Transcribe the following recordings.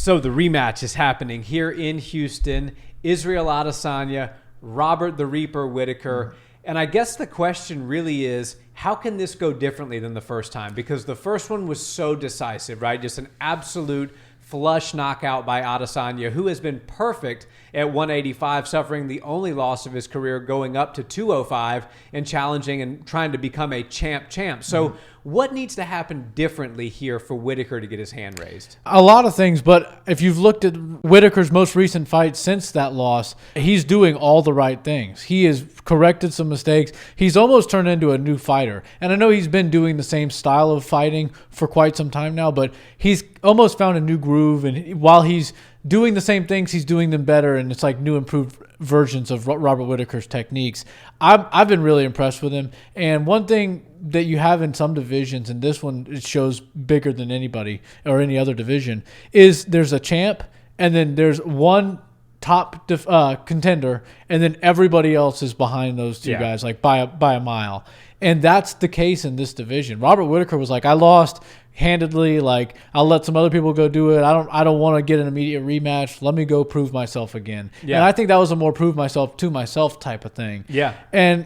So the rematch is happening here in Houston. Israel Adesanya, Robert the Reaper Whittaker. And I guess the question really is, how can this go differently than the first time? Because the first one was so decisive, right? Just an absolute flush knockout by Adesanya, who has been perfect at 185, suffering the only loss of his career, going up to 205 and challenging and trying to become a champ. So what needs to happen differently here for Whittaker to get his hand raised? A lot of things, but if you've looked at Whittaker's most recent fight since that loss, he's doing all the right things. He has corrected some mistakes. He's almost turned into a new fighter. And I know he's been doing the same style of fighting for quite some time now, but he's almost found a new groove. And while he's doing the same things, he's doing them better, and it's like new improved versions of Robert Whittaker's techniques. I've been really impressed with him. And one thing that you have in some divisions, and this one it shows bigger than anybody or any other division, is there's a champ, and then there's one top contender, and then everybody else is behind those two guys, like by a mile. And that's the case in this division. Robert Whittaker was like, I lost handedly, like I'll let some other people go do it. I don't want to get an immediate rematch. Let me go prove myself again. Yeah. And I think that was a more prove myself to myself type of thing. Yeah. And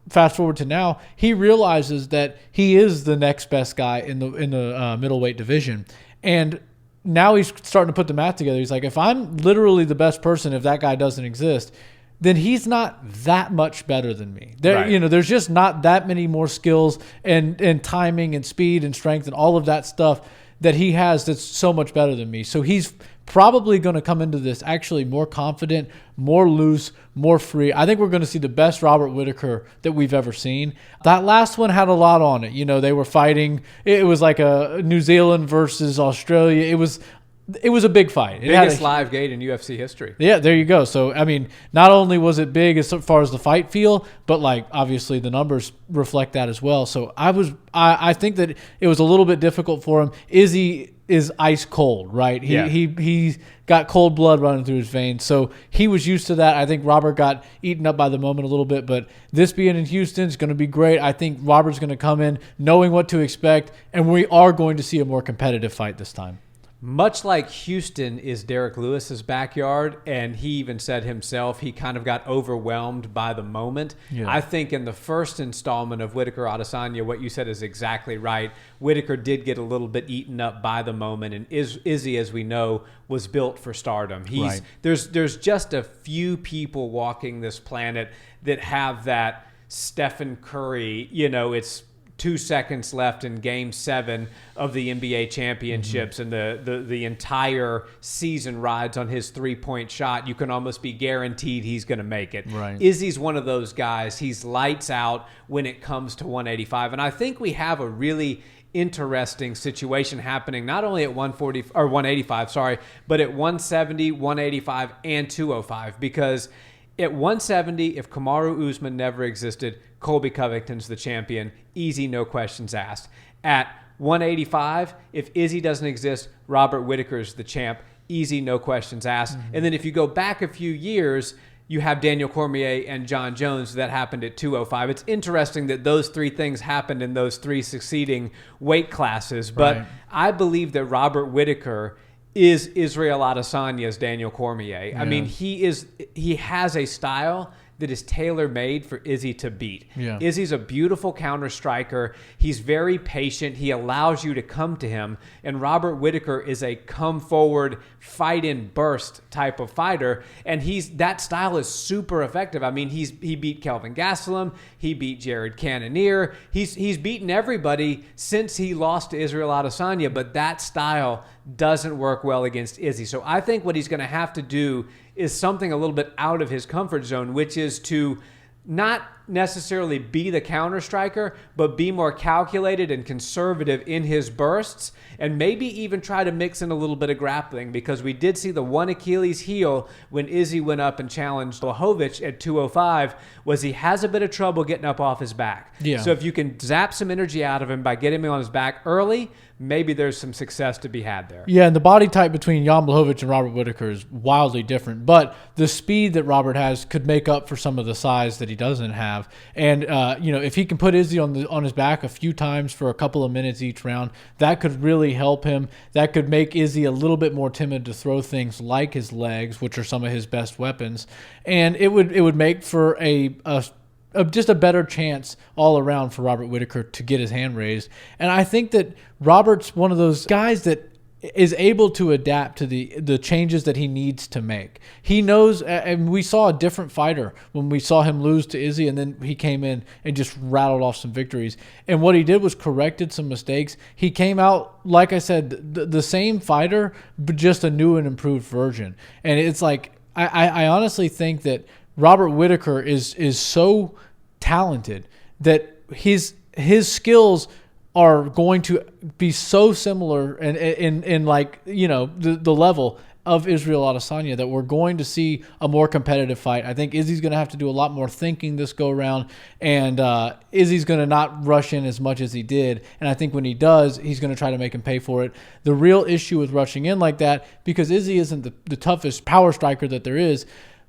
fast forward to now, he realizes that he is the next best guy in the middleweight division. And now he's starting to put the math together. He's like, if I'm literally the best person, if that guy doesn't exist, then he's not that much better than me. There's just not that many more skills and timing and speed and strength and all of that stuff that he has that's so much better than me. So he's probably going to come into this actually more confident, more loose, more free. I think we're going to see the best Robert Whittaker that we've ever seen. That last one had a lot on it. They were fighting. It was like a New Zealand versus Australia. It was a big fight. Biggest live gate in UFC history. Yeah, there you go. So, I mean, not only was it big as far as the fight feel, but like obviously the numbers reflect that as well. So I think that it was a little bit difficult for him. Izzy is ice cold, right? He got cold blood running through his veins. So he was used to that. I think Robert got eaten up by the moment a little bit, but this being in Houston is going to be great. I think Robert's going to come in knowing what to expect, and we are going to see a more competitive fight this time. Much like Houston is Derek Lewis's backyard, and he even said himself he kind of got overwhelmed by the moment. Yeah. I think in the first installment of Whittaker Adesanya, what you said is exactly right. Whittaker did get a little bit eaten up by the moment, and Izzy, as we know, was built for stardom. There's just a few people walking this planet that have that Stephen Curry, it's 2 seconds left in Game 7 of the NBA championships, and the entire season rides on his three-point shot. You can almost be guaranteed he's going to make it. Right. Izzy's one of those guys. He's lights out when it comes to 185, and I think we have a really interesting situation happening not only at 185, but at 170, 185, and 205, because at 170, if Kamaru Usman never existed, Colby Covington's the champion. Easy, no questions asked. At 185, if Izzy doesn't exist, Robert Whittaker's the champ. Easy, no questions asked. And then if you go back a few years, you have Daniel Cormier and John Jones. That happened at 205. It's interesting that those three things happened in those three succeeding weight classes. But I believe that Robert Whittaker is Israel Adesanya's Daniel Cormier. Yeah. I mean, he has a style that is tailor-made for Izzy to beat. Yeah. Izzy's a beautiful counter striker. He's very patient. He allows you to come to him. And Robert Whittaker is a come-forward, fight-in-burst type of fighter. And that style is super effective. I mean, he beat Kelvin Gastelum. He beat Jared Cannonier. He's beaten everybody since he lost to Israel Adesanya. But that style doesn't work well against Izzy. So I think what he's going to have to do is something a little bit out of his comfort zone, which is to not necessarily be the counter striker, but be more calculated and conservative in his bursts, and maybe even try to mix in a little bit of grappling, because we did see the one Achilles heel when Izzy went up and challenged Blachowicz at 205 was he has a bit of trouble getting up off his back. Yeah. So if you can zap some energy out of him by getting him on his back early, maybe there's some success to be had there. Yeah, and the body type between Jan Blachowicz and Robert Whittaker is wildly different, but the speed that Robert has could make up for some of the size that he doesn't have. have. And, if he can put Izzy on his back a few times for a couple of minutes each round, that could really help him. That could make Izzy a little bit more timid to throw things like his legs, which are some of his best weapons. And it would make for just a better chance all around for Robert Whittaker to get his hand raised. And I think that Robert's one of those guys that is able to adapt to the changes that he needs to make. He knows, and we saw a different fighter when we saw him lose to Izzy, and then he came in and just rattled off some victories. And what he did was corrected some mistakes. He came out, like I said, the same fighter, but just a new and improved version. And it's like, I honestly think that Robert Whittaker is so talented that his skills are going to be so similar in like, the level of Israel Adesanya that we're going to see a more competitive fight. I think Izzy's going to have to do a lot more thinking this go around, and Izzy's going to not rush in as much as he did. And I think when he does, he's going to try to make him pay for it. The real issue with rushing in like that, because Izzy isn't the toughest power striker that there is,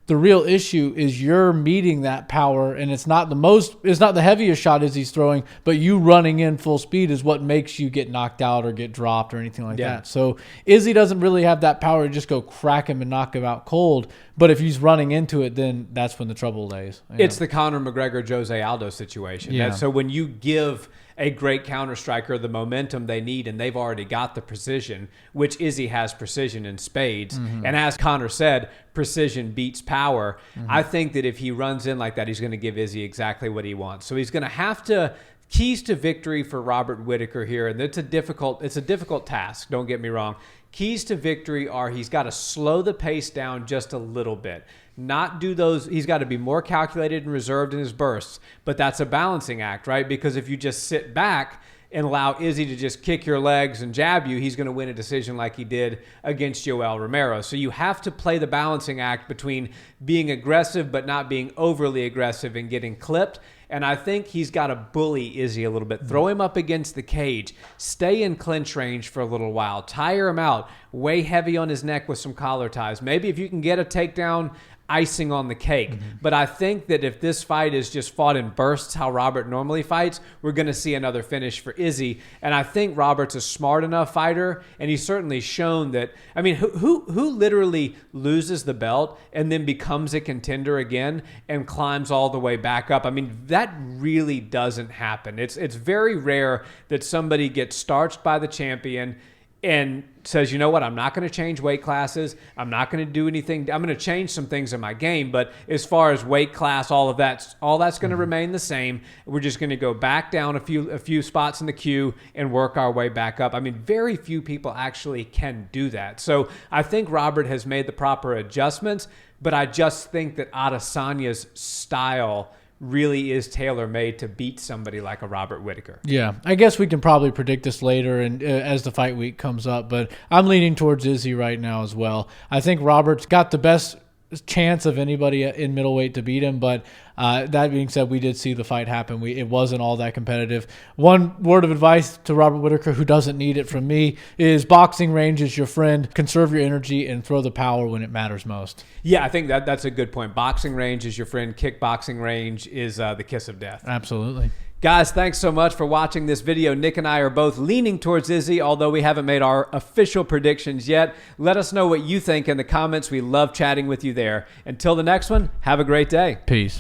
the real issue is you're meeting that power, and it's not the heaviest shot Izzy's throwing, but you running in full speed is what makes you get knocked out or get dropped or anything like that. So Izzy doesn't really have that power to just go crack him and knock him out cold. But if he's running into it, then that's when the trouble lays. It's the Conor McGregor-Jose Aldo situation. Yeah. So when you give a great counter striker the momentum they need, and they've already got the precision, which Izzy has precision in spades. Mm-hmm. And as Conor said, precision beats power. Mm-hmm. I think that if he runs in like that, he's going to give Izzy exactly what he wants. So he's going to have to keys to victory for Robert Whittaker here, and it's a difficult task, don't get me wrong. Keys to victory are he's got to slow the pace down just a little bit. Not do those, he's got to be more calculated and reserved in his bursts, but that's a balancing act, right? Because if you just sit back and allow Izzy to just kick your legs and jab you, he's going to win a decision like he did against Yoel Romero. So you have to play the balancing act between being aggressive but not being overly aggressive and getting clipped. And I think he's got to bully Izzy a little bit. Throw him up against the cage. Stay in clinch range for a little while. Tire him out. Weigh heavy on his neck with some collar ties. Maybe if you can get a takedown, icing on the cake. Mm-hmm. But I think that if this fight is just fought in bursts, how Robert normally fights, we're going to see another finish for Izzy. And I think Robert's a smart enough fighter, and he's certainly shown that. I mean, who literally loses the belt and then becomes a contender again and climbs all the way back up? I mean, that really doesn't happen. It's very rare that somebody gets starched by the champion and says, you know what, I'm not going to change weight classes. I'm not going to do anything. I'm going to change some things in my game. But as far as weight class, all that's going to remain the same. We're just going to go back down a few spots in the queue and work our way back up. I mean, very few people actually can do that. So I think Robert has made the proper adjustments, but I just think that Adesanya's style really is tailor-made to beat somebody like a Robert Whittaker. Yeah, I guess we can probably predict this later and as the fight week comes up, but I'm leaning towards Izzy right now as well. I think Robert's got the best chance of anybody in middleweight to beat him, but that being said, we did see the fight happen. It wasn't all that competitive. One word of advice to Robert Whittaker, who doesn't need it from me, is boxing range is your friend. Conserve your energy and throw the power when it matters most. Yeah, I think that's a good point. Boxing range is your friend. Kickboxing range is the kiss of death. Absolutely. Guys, thanks so much for watching this video. Nick and I are both leaning towards Izzy, although we haven't made our official predictions yet. Let us know what you think in the comments. We love chatting with you there. Until the next one, have a great day. Peace.